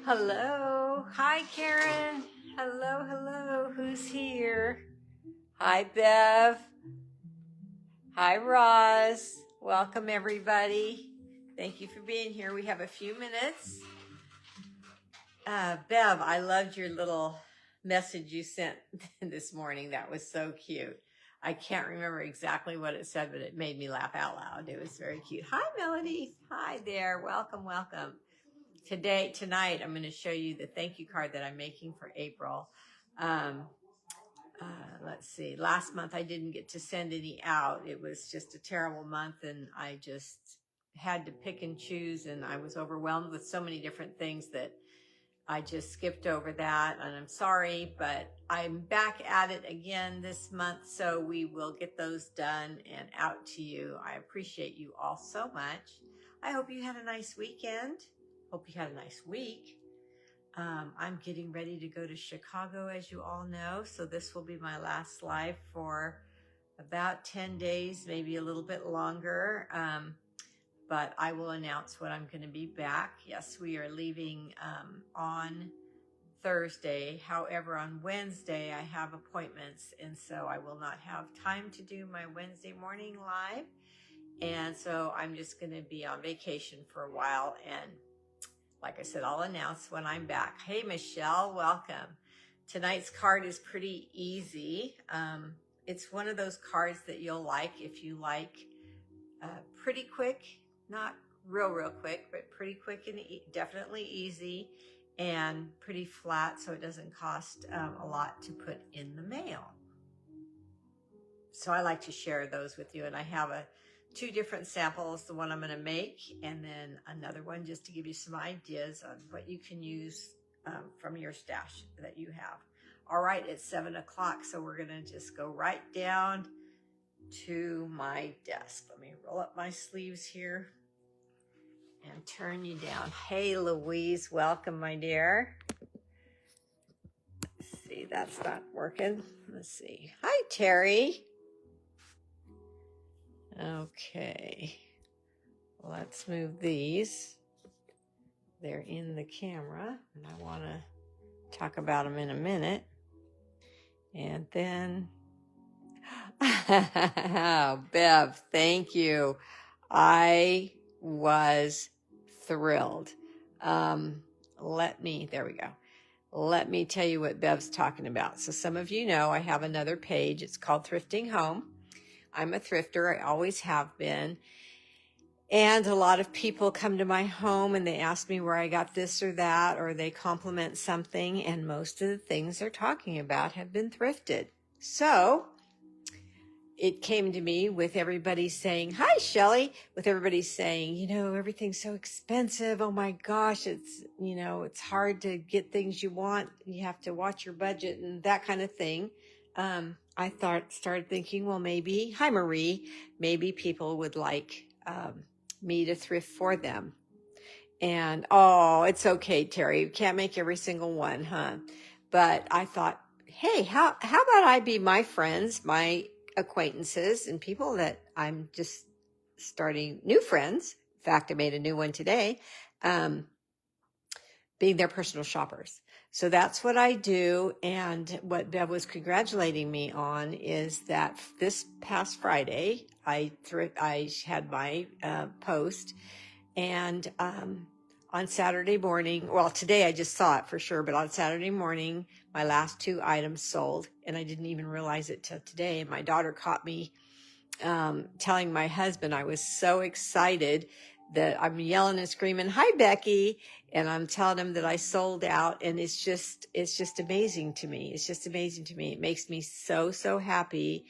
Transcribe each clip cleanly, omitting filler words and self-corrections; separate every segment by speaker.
Speaker 1: Hello. Hi, Karen. Hello, hello. Who's here? Hi, Bev. Hi, Roz. Welcome, everybody. Thank you for being here. We have a few minutes. Bev, I loved your little message you sent this morning. That was so cute. I can't remember exactly what it said, but it made me laugh out loud. It was very cute. Hi, Melody. Hi there. Welcome, welcome. Tonight, I'm going to show you the thank you card that I'm making for April. Let's see. Last month, I didn't get to send any out. It was just a terrible month, and I just had to pick and choose, and I was overwhelmed with so many different things that I just skipped over that, and I'm sorry, but I'm back at it again this month, so we will get those done and out to you. I appreciate you all so much. I hope you had a nice weekend. Hope you had a nice week. I'm getting ready to go to Chicago, as you all know, so this will be my last live for about 10 days, maybe a little bit longer, but I will announce when I'm going to be back. Yes, we are leaving on Thursday. However, on Wednesday, I have appointments, and so I will not have time to do my Wednesday morning live, and so I'm just going to be on vacation for a while, and like I said, I'll announce when I'm back. Hey, Michelle, welcome. Tonight's card is pretty easy. It's one of those cards that you'll like if you like pretty quick, not real quick, but pretty quick and definitely easy and pretty flat, so it doesn't cost a lot to put in the mail. So I like to share those with you, and I have two different samples, the one I'm going to make, and then another one just to give you some ideas on what you can use from your stash that you have. All right, it's 7 o'clock, so we're going to just go right down to my desk. Let me roll up my sleeves here and turn you down. Hey, Louise, welcome, my dear. Let's see, that's not working. Let's see. Hi, Terry. Okay, let's move these. They're in the camera, and I want to talk about them in a minute. And then, oh, Bev, thank you. I was thrilled. There we go. Let me tell you what Bev's talking about. So some of you know I have another page. It's called Thrifting Home. I'm a thrifter. I always have been. And a lot of people come to my home and they ask me where I got this or that, or they compliment something. And most of the things they're talking about have been thrifted. So it came to me with everybody saying, hi, Shelley, with everybody saying, everything's so expensive. Oh my gosh, it's hard to get things you want. You have to watch your budget and that kind of thing. I started thinking, well, maybe, hi, Marie, maybe people would like me to thrift for them. And, oh, it's okay, Terry. You can't make every single one, huh? But I thought, hey, how about I be my friends, my acquaintances, and people that I'm just starting new friends. In fact, I made a new one today, being their personal shoppers. So that's what I do. And what Bev was congratulating me on is that this past Friday, I had my post, and on Saturday morning, well, today I just saw it for sure, but on Saturday morning, my last 2 items sold, and I didn't even realize it till today. And my daughter caught me telling my husband I was so excited that I'm yelling and screaming, hi, Becky. And I'm telling him that I sold out, and it's just amazing to me. It's just amazing to me. It makes me so, so happy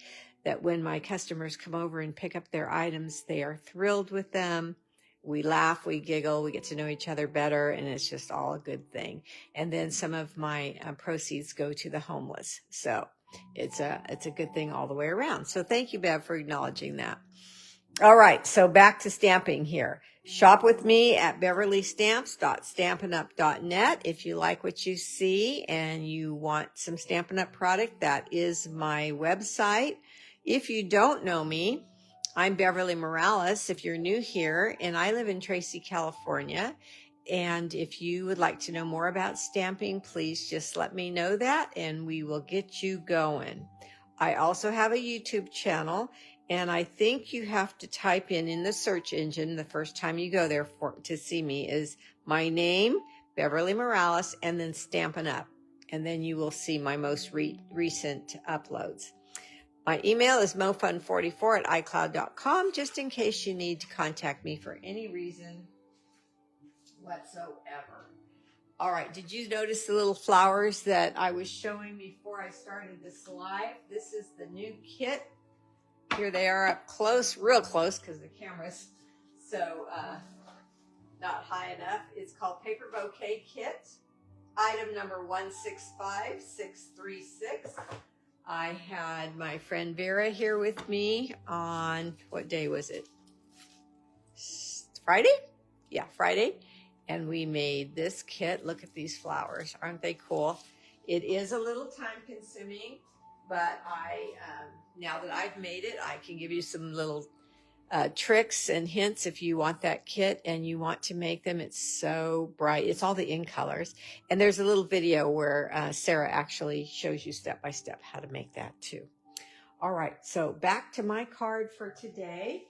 Speaker 1: that when my customers come over and pick up their items, they are thrilled with them. We laugh, we giggle, we get to know each other better, and it's just all a good thing. And then some of my proceeds go to the homeless. So it's a good thing all the way around. So thank you, Bev, for acknowledging that. All right, so back to stamping here. Shop with me at beverleystamps.stampinup.net. If you like what you see and you want some Stampin' Up product, that is my website. If you don't know me, I'm Beverlee Morales, if you're new here, and I live in Tracy, California. And if you would like to know more about stamping, please just let me know that and we will get you going. I also have a YouTube channel, and I think you have to type in the search engine the first time you go there to see me is my name, Beverlee Morales, and then Stampin' Up. And then you will see my most recent uploads. My email is mofun44@icloud.com, just in case you need to contact me for any reason whatsoever. All right, did you notice the little flowers that I was showing before I started this live? This is the new kit. Here they are up close, real close, because the camera's so not high enough. It's called Paper Bouquet Kit, item number 165636. I had my friend Vera here with me on, what day was it? Friday? Yeah, Friday. And we made this kit. Look at these flowers. Aren't they cool? It is a little time consuming, but now that I've made it, I can give you some little tricks and hints if you want that kit and you want to make them. It's so bright. It's all the in colors. And there's a little video where Sarah actually shows you step by step how to make that too. All right, so back to my card for today.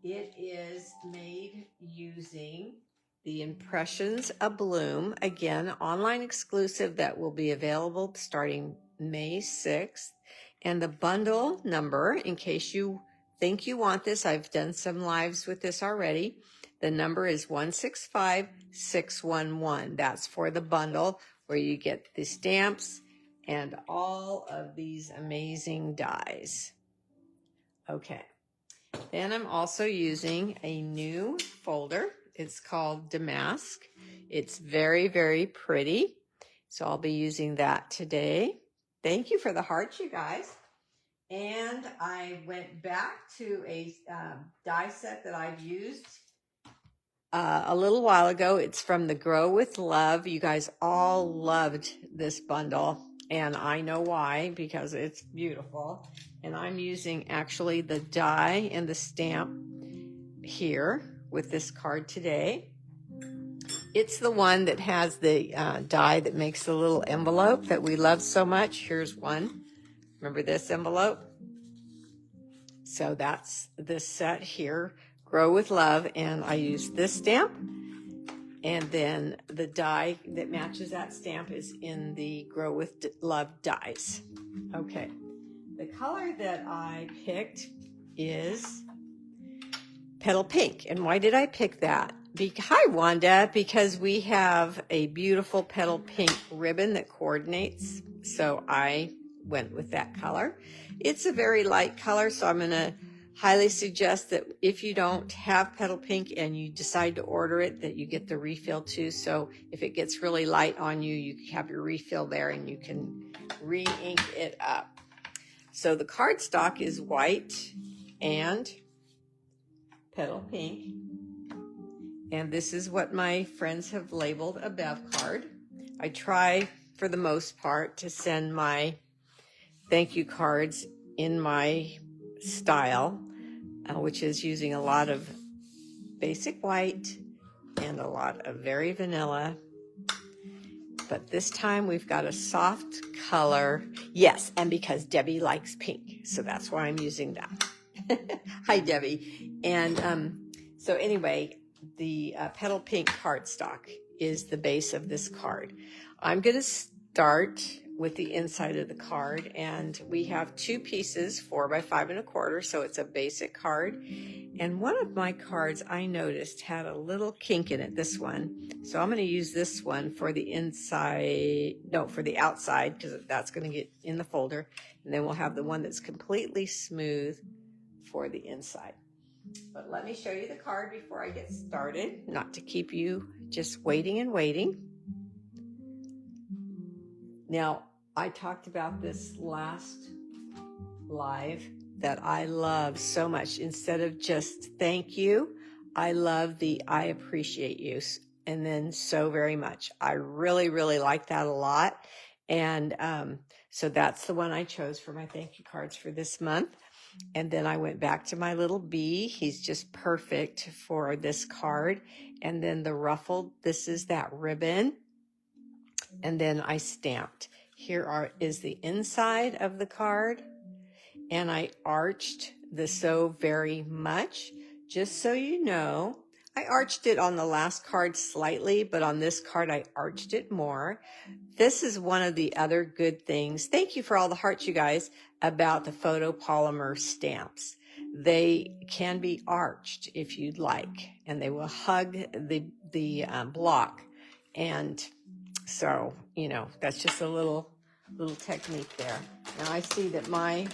Speaker 1: It is made using the Impressions A Bloom, again, online exclusive that will be available starting May 6th. And the bundle number, in case you think you want this, I've done some lives with this already. The number is 165611. That's for the bundle where you get the stamps and all of these amazing dies. Okay. Then I'm also using a new folder. It's called Damask. It's very, very pretty. So I'll be using that today. Thank you for the hearts, you guys. And I went back to a die set that I've used a little while ago. It's from the Grow with Love. You guys all loved this bundle, and I know why, because it's beautiful. And I'm using actually the die and the stamp here with this card today. It's the one that has the die that makes the little envelope that we love so much. Here's one. Remember this envelope? So that's this set here, Grow with Love, and I use this stamp. And then the die that matches that stamp is in the Grow with Love dies. Okay. The color that I picked is Petal Pink. And why did I pick that? Hi, Wanda, because we have a beautiful Petal Pink ribbon that coordinates. So I went with that color. It's a very light color, so I'm going to highly suggest that if you don't have Petal Pink and you decide to order it, that you get the refill too. So if it gets really light on you, you have your refill there and you can re-ink it up. So the cardstock is white and Petal Pink. And this is what my friends have labeled a Bev card. I try, for the most part, to send my thank you cards in my style, which is using a lot of basic white and a lot of very vanilla. But this time we've got a soft color. Yes, and because Debbie likes pink, so that's why I'm using that. Hi, Debbie. And so anyway, the Petal Pink cardstock is the base of this card. I'm going to start with the inside of the card, and we have two pieces, 4 by 5 1/4, so it's a basic card. And one of my cards I noticed had a little kink in it, this one. So I'm going to use this one for the inside, no, for the outside, because that's going to get in the folder. And then we'll have the one that's completely smooth for the inside. But let me show you the card before I get started, not to keep you just waiting and waiting. Now, I talked about this last live that I love so much. Instead of just thank you, I love the I appreciate you, and then so very much. I really, really like that a lot. And so that's the one I chose for my thank you cards for this month. And then I went back to my little bee. He's just perfect for this card. And then the ruffled, this is that ribbon. And then I stamped. Here is the inside of the card. And I arched the so very much. Just so you know, I arched it on the last card slightly, but on this card I arched it more. This is one of the other good things. Thank you for all the hearts, you guys, about the photopolymer stamps. They can be arched if you'd like, and they will hug the block. And so, you know, that's just a little technique there. Now I see that my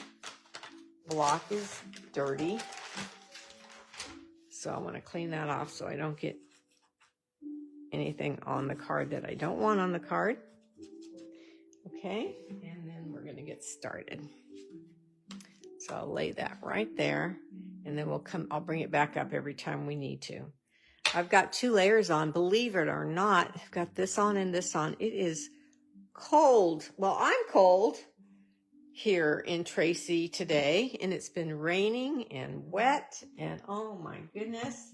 Speaker 1: block is dirty, so I want to clean that off so I don't get anything on the card that I don't want on the card. Okay, and then we're going to get started. So I'll lay that right there, and then I'll bring it back up every time we need to. I've got 2 layers on, believe it or not. I've got this on and this on. It is cold. Well, I'm cold here in Tracy today, and it's been raining and wet, and oh my goodness.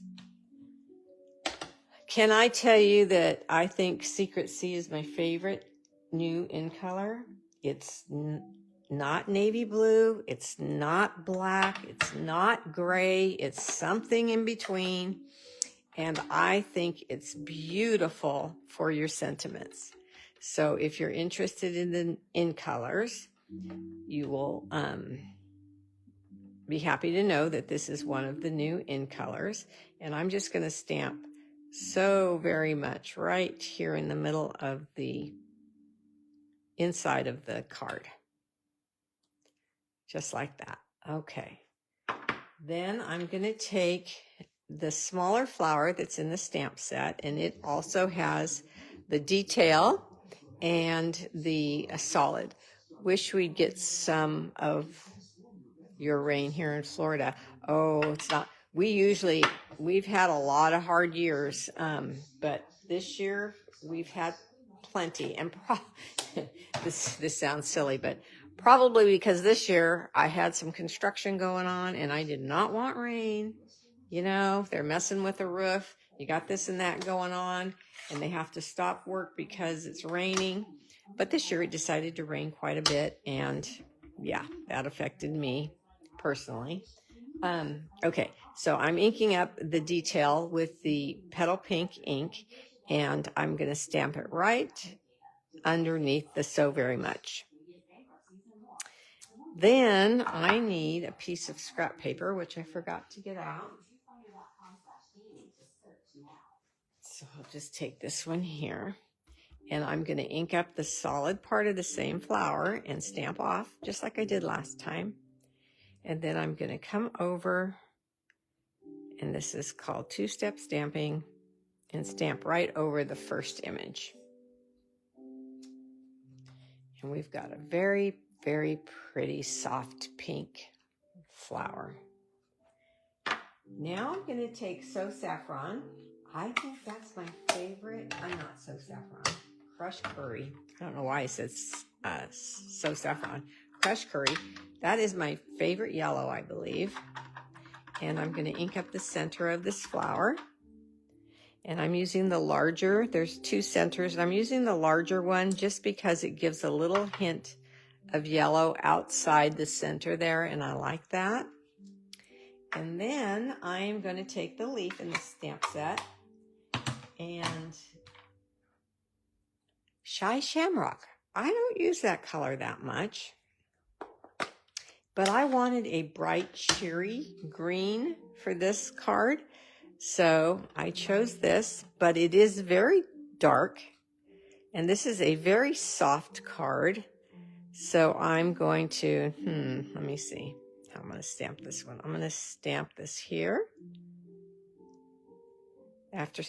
Speaker 1: Can I tell you that I think Secret Sea is my favorite new in color? It's not navy blue, it's not black, it's not gray, it's something in between, and I think it's beautiful for your sentiments. So if you're interested in the in colors, you will be happy to know that this is one of the new in colors. And I'm just going to stamp so very much right here in the middle of the inside of the card. Just like that. Okay. Then I'm going to take the smaller flower that's in the stamp set, and it also has the detail and the solid. Wish we'd get some of your rain here in Florida. Oh, it's not. We've had a lot of hard years, but this year we've had plenty. And this sounds silly, but probably because this year I had some construction going on and I did not want rain. You know, they're messing with the roof. You got this and that going on, and they have to stop work because it's raining. But this year it decided to rain quite a bit, and yeah, that affected me personally. Okay, so I'm inking up the detail with the petal pink ink, and I'm going to stamp it right underneath the so very much. Then I need a piece of scrap paper, which I forgot to get out. So I'll just take this one here, and I'm going to ink up the solid part of the same flower and stamp off just like I did last time. And then I'm going to come over, and this is called two-step stamping, and stamp right over the first image. And we've got a very, very pretty soft pink flower. Now I'm going to take So Saffron. I think that's my favorite. I'm not So Saffron. Crushed Curry. I don't know why I said So Saffron. Crushed Curry. That is my favorite yellow, I believe. And I'm going to ink up the center of this flower. And I'm using the larger. There's 2 centers. And I'm using the larger one just because it gives a little hint of yellow outside the center there. And I like that. And then I'm going to take the leaf in the stamp set and Shy Shamrock. I don't use that color that much, but I wanted a bright cherry green for this card. So I chose this, but it is very dark, and this is a very soft card. So I'm going to, let me see how I'm going to stamp this one. I'm going to stamp this here.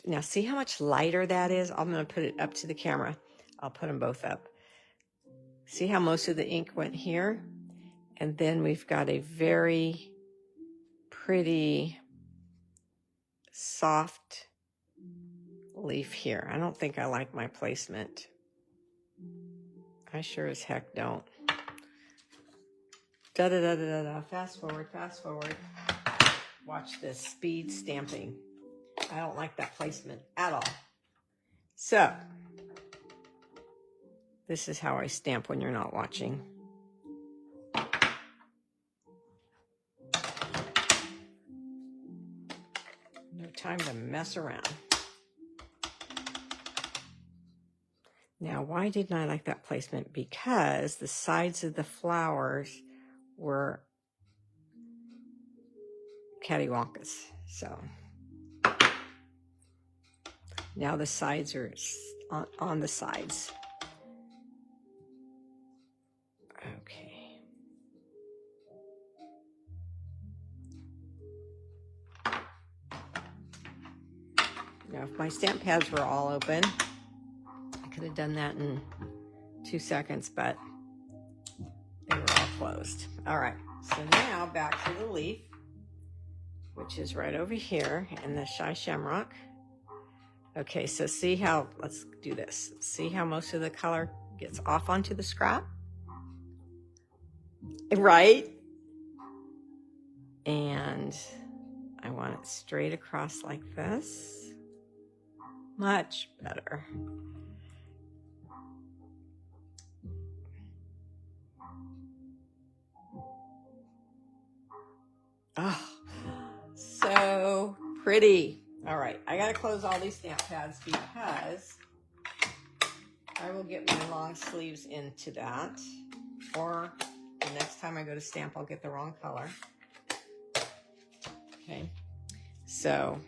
Speaker 1: Now see how much lighter that is? I'm going to put it up to the camera. I'll put them both up. See how most of the ink went here? And then we've got a very pretty soft leaf here. I don't think I like my placement. I sure as heck don't. Da da da da da da. Fast forward, fast forward. Watch this speed stamping. I don't like that placement at all. So, this is how I stamp when you're not watching. No time to mess around. Now, why didn't I like that placement? Because the sides of the flowers were cattywampus. So now the sides are on the sides. Okay. Now, if my stamp pads were all open, I could have done that in 2 seconds, but they were all closed. All right, so now back to the leaf, which is right over here in the Shy Shamrock. Okay, so see how, let's do this. See how most of the color gets off onto the scrap? Right? And I want it straight across like this. Much better. Oh, so pretty. All right, I gotta close all these stamp pads because I will get my long sleeves into that, or the next time I go to stamp, I'll get the wrong color. Okay, so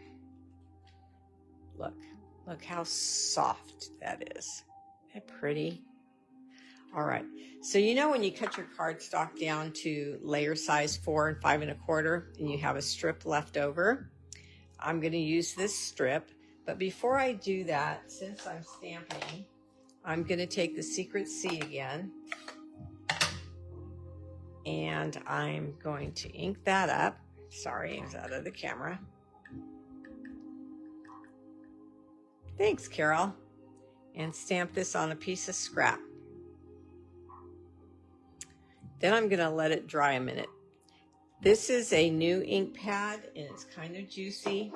Speaker 1: look how soft that is. Isn't that pretty? All right, so you know when you cut your cardstock down to layer size 4 5 1/4 and you have a strip left over, I'm going to use this strip. But before I do that, since I'm stamping, I'm going to take the Secret C again, and I'm going to ink that up. Sorry, it was out of the camera. Thanks, Carol. And stamp this on a piece of scrap. Then I'm going to let it dry a minute. This is a new ink pad, and it's kind of juicy,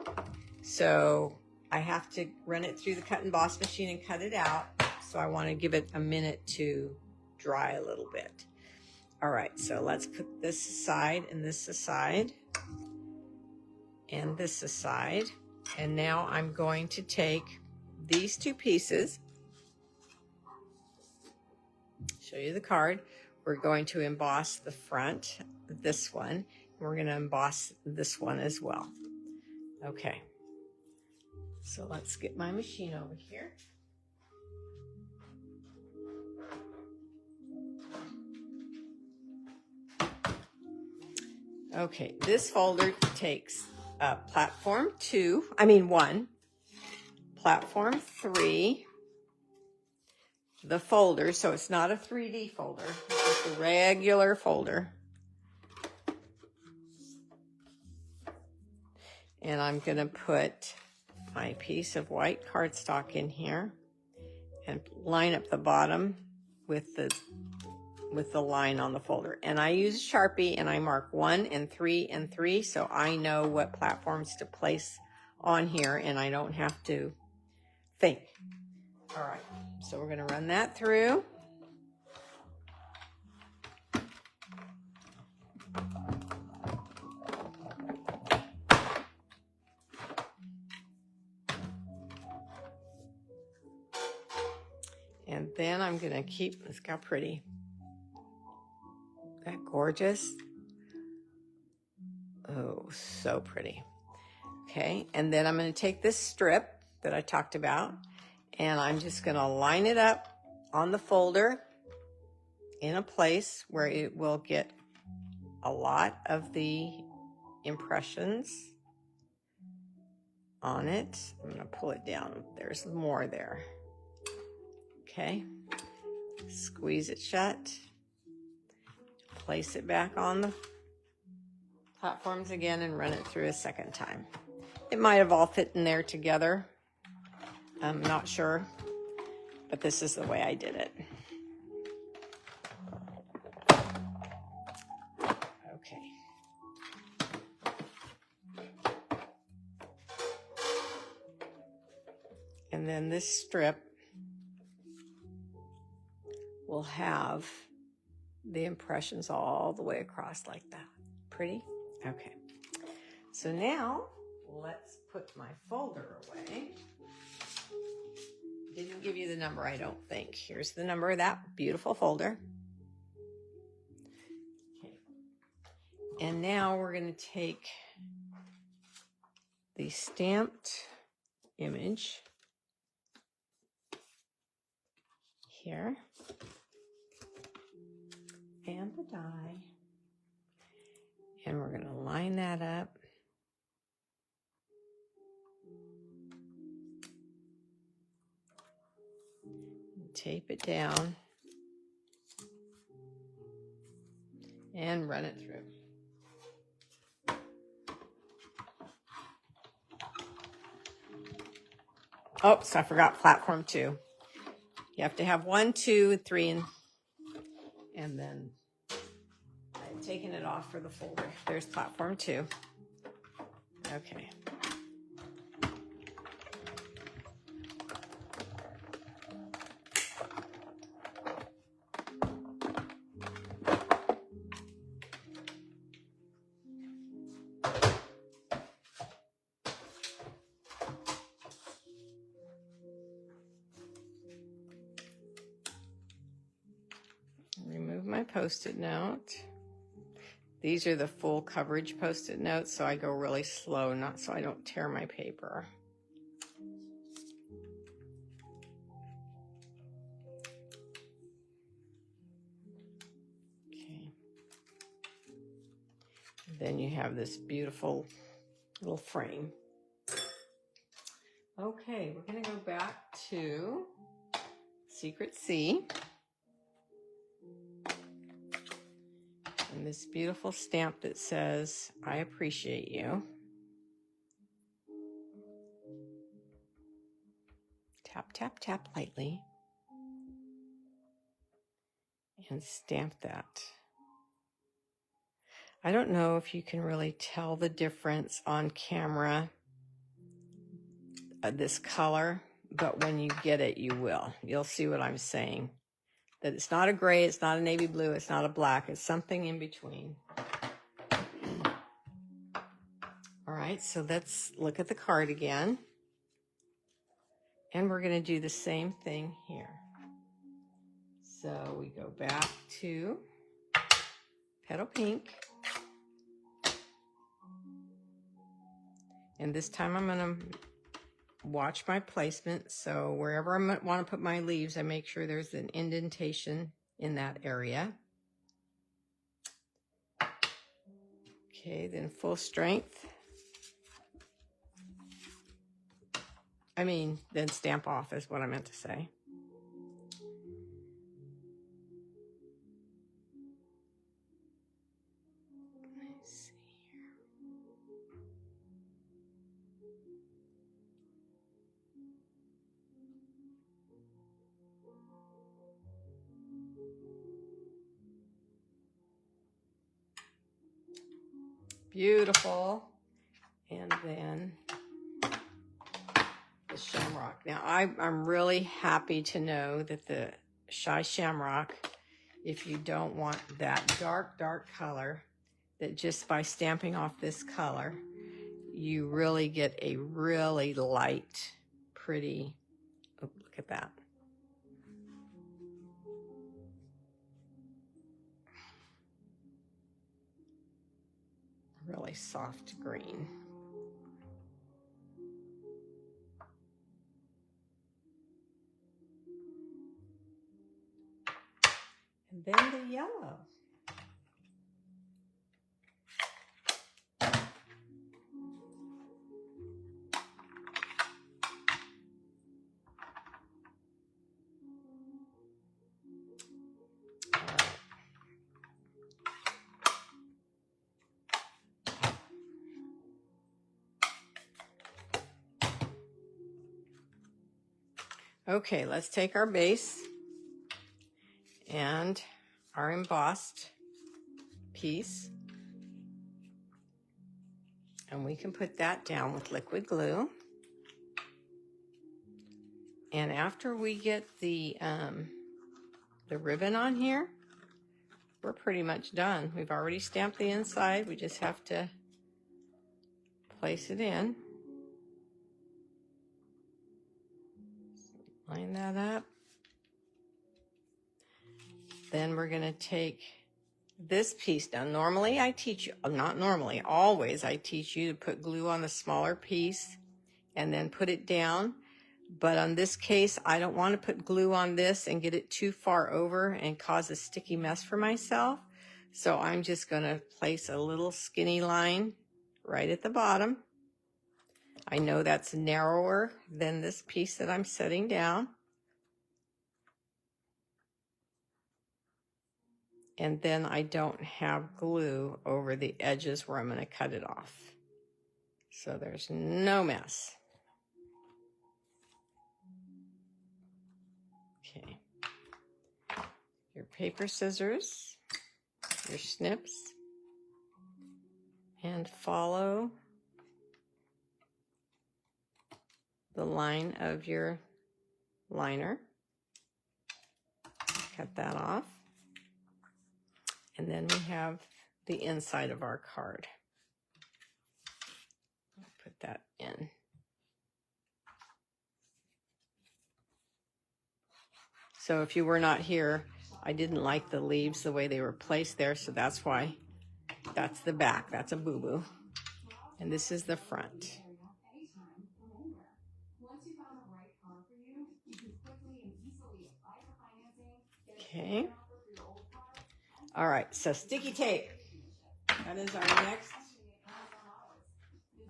Speaker 1: so I have to run it through the cut and emboss machine and cut it out. So I want to give it a minute to dry a little bit. All right, so let's put this aside and this aside and this aside. And now I'm going to take these two pieces, show you the card. We're going to emboss the front, this one. We're going to emboss this one as well. Okay, so let's get my machine over here. Okay, this folder takes platform 1, platform 3, the folder, so it's not a 3D folder, it's just a regular folder. And I'm going to put my piece of white cardstock in here and line up the bottom with the line on the folder. And I use Sharpie and I mark 1 and 3 and 3 so I know what platforms to place on here and I don't have to think. All right, so we're going to run that through. And then I'm going to keep, look how pretty. Isn't that gorgeous? Oh, so pretty. Okay, and then I'm going to take this strip that I talked about, and I'm just going to line it up on the folder in a place where it will get a lot of the impressions on it. I'm going to pull it down. There's more there. Okay, squeeze it shut. Place it back on the platforms again and run it through a second time. It might have all fit in there together. I'm not sure, but this is the way I did it. And then this strip will have the impressions all the way across like that. Pretty? Okay. So now let's put my folder away. Didn't give you the number, I don't think. Here's the number of that beautiful folder. Okay. And now we're going to take the stamped image here and the die, and we're going to line that up. Tape it down and run it through. Oops, I forgot platform 2. You have to have 1, 2, 3, and then I'm taking it off for the folder. There's platform 2. Okay. Remove my Post-it note. These are the full coverage Post-it notes, so I go really slow, not so I don't tear my paper. Okay. Then you have this beautiful little frame. Okay, we're going to go back to Secret C. And this beautiful stamp that says, I appreciate you. Tap, tap, tap lightly. And stamp that. I don't know if you can really tell the difference on camera, this color, but when you get it, you will. You'll see what I'm saying. That it's not a gray, it's not a navy blue, it's not a black, it's something in between. All right, so let's look at the card again. And we're going to do the same thing here. So we go back to Petal Pink. And this time I'm going to watch my placement. So wherever I want to put my leaves, I make sure there's an indentation in that area. Okay, then full strength. Then stamp off is what I meant to say. Let's see here. Beautiful. And then the shamrock. Now, I'm really happy to know that the Shy Shamrock, if you don't want that dark, dark color, that just by stamping off this color, you really get a really light, pretty, oh, look at that. Really soft green. And then the yellow. Okay, let's take our base and our embossed piece, and we can put that down with liquid glue. And after we get the ribbon on here, we're pretty much done. We've already stamped the inside. We just have to place it in. Line that up. Then we're going to take this piece down. Normally I teach you, not normally, always I teach you to put glue on the smaller piece and then put it down. But on this case, I don't want to put glue on this and get it too far over and cause a sticky mess for myself. So I'm just going to place a little skinny line right at the bottom. I know that's narrower than this piece that I'm setting down. And then I don't have glue over the edges where I'm going to cut it off. So there's no mess. Okay. Your paper scissors, your snips, and follow the line of your liner. Cut that off. And then we have the inside of our card. Put that in. So if you were not here, I didn't like the leaves the way they were placed there, so that's why. That's the back. That's a boo-boo. And this is the front. Okay. All right, so sticky tape. That is our next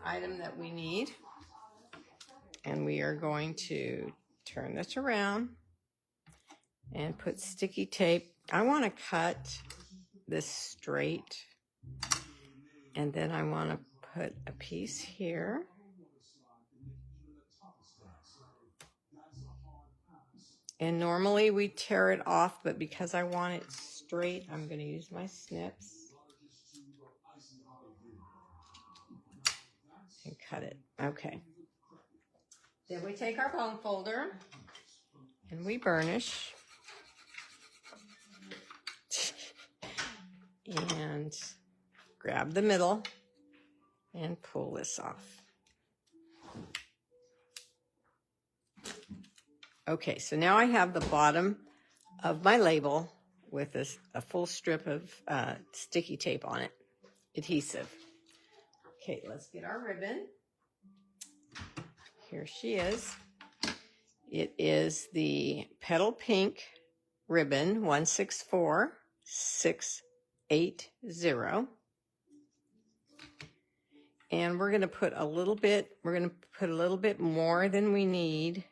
Speaker 1: item that we need. And we are going to turn this around and put sticky tape. I want to cut this straight. And then I want to put a piece here. And normally we tear it off, but because I want it straight, I'm going to use my snips and cut it. Okay. Then we take our bone folder and we burnish. And grab the middle and pull this off. Okay, so now I have the bottom of my label with a full strip of sticky tape on it, adhesive. Okay, let's get our ribbon. Here she is. It is the Petal Pink ribbon 164680. And we're going to put a little bit more than we need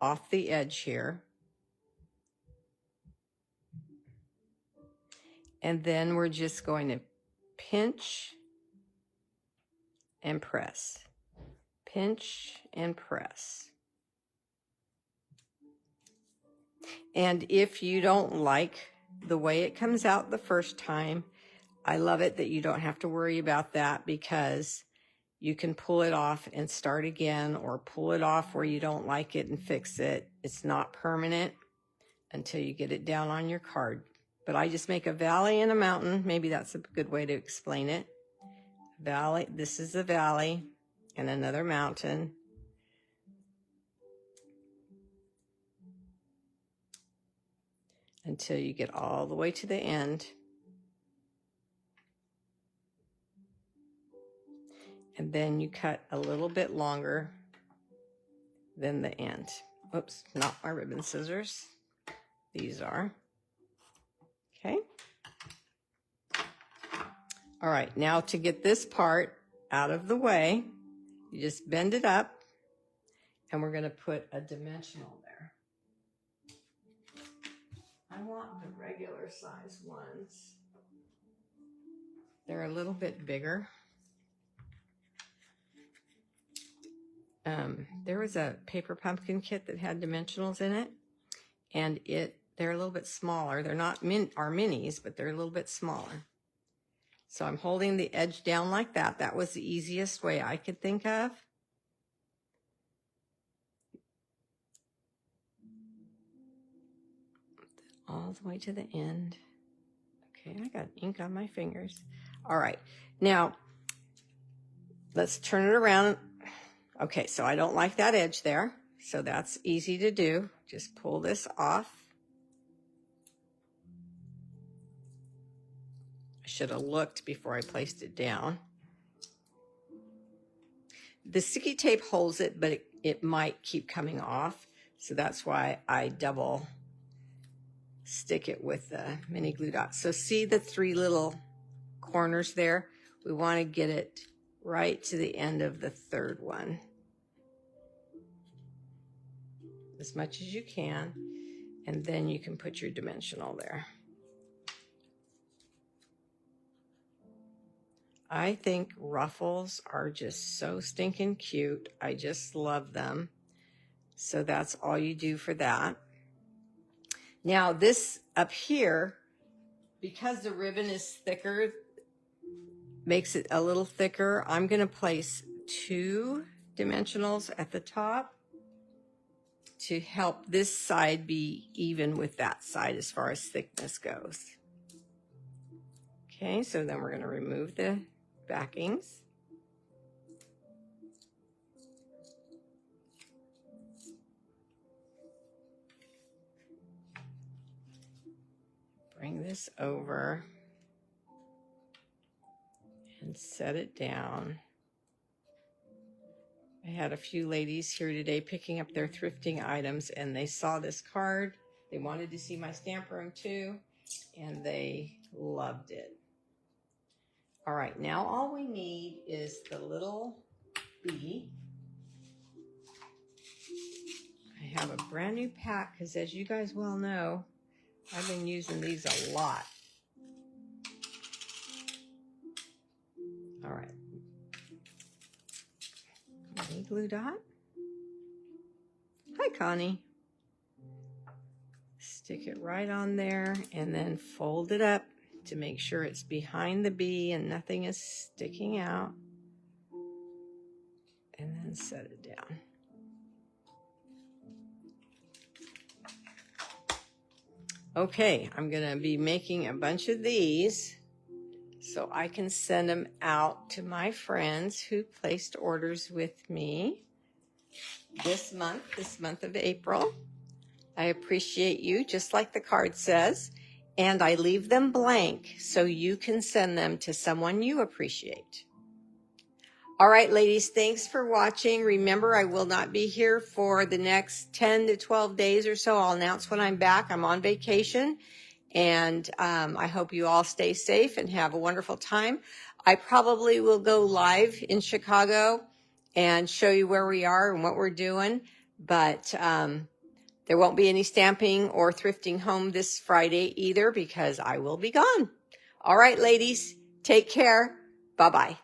Speaker 1: off the edge here. And then we're just going to pinch and press. Pinch and press. And if you don't like the way it comes out the first time, I love it that you don't have to worry about that, because you can pull it off and start again, or pull it off where you don't like it and fix it. It's not permanent until you get it down on your card. But I just make a valley and a mountain. Maybe that's a good way to explain it. Valley, this is a valley and another mountain. Until you get all the way to the end. And then you cut a little bit longer than the end. Oops, not my ribbon scissors. These are. Okay. All right, now to get this part out of the way, you just bend it up, and we're going to put a dimensional there. I want the regular size ones. They're a little bit bigger. There was a paper pumpkin kit that had dimensionals in it, and they're a little bit smaller. They're not our minis, but they're a little bit smaller. So I'm holding the edge down like that. That was the easiest way I could think of. all the way to the end. Okay, I got ink on my fingers. All right, now let's turn it around. Okay, so I don't like that edge there, so that's easy to do. Just pull this off. I should have looked before I placed it down. The sticky tape holds it, but it might keep coming off, so that's why I double stick it with the mini glue dots. So see the 3 little corners there? We want to get it right to the end of the 3rd one. As much as you can, and then you can put your dimensional there. I think ruffles are just so stinking cute. I just love them. So that's all you do for that. Now this up here, because the ribbon is thicker, makes it a little thicker, I'm going to place 2 dimensionals at the top to help this side be even with that side as far as thickness goes. Okay, so then we're going to remove the backings. Bring this over and set it down. I had a few ladies here today picking up their thrifting items, and they saw this card. They wanted to see my stamp room too, and they loved it. All right, now all we need is the little bee. I have a brand new pack because, as you guys well know, I've been using these a lot. All right. Mini glue dot. Hi, Connie. Stick it right on there and then fold it up to make sure it's behind the bee and nothing is sticking out. And then set it down. Okay, I'm going to be making a bunch of these so I can send them out to my friends who placed orders with me this month of April. I appreciate you, just like the card says, and I leave them blank so you can send them to someone you appreciate. All right, ladies, thanks for watching. Remember, I will not be here for the next 10 to 12 days or so. I'll announce when I'm back. I'm on vacation, and I hope you all stay safe and have a wonderful time. I probably will go live in Chicago and show you where we are and what we're doing, but there won't be any stamping or thrifting home this Friday either because I will be gone. All right, ladies, take care. Bye-bye.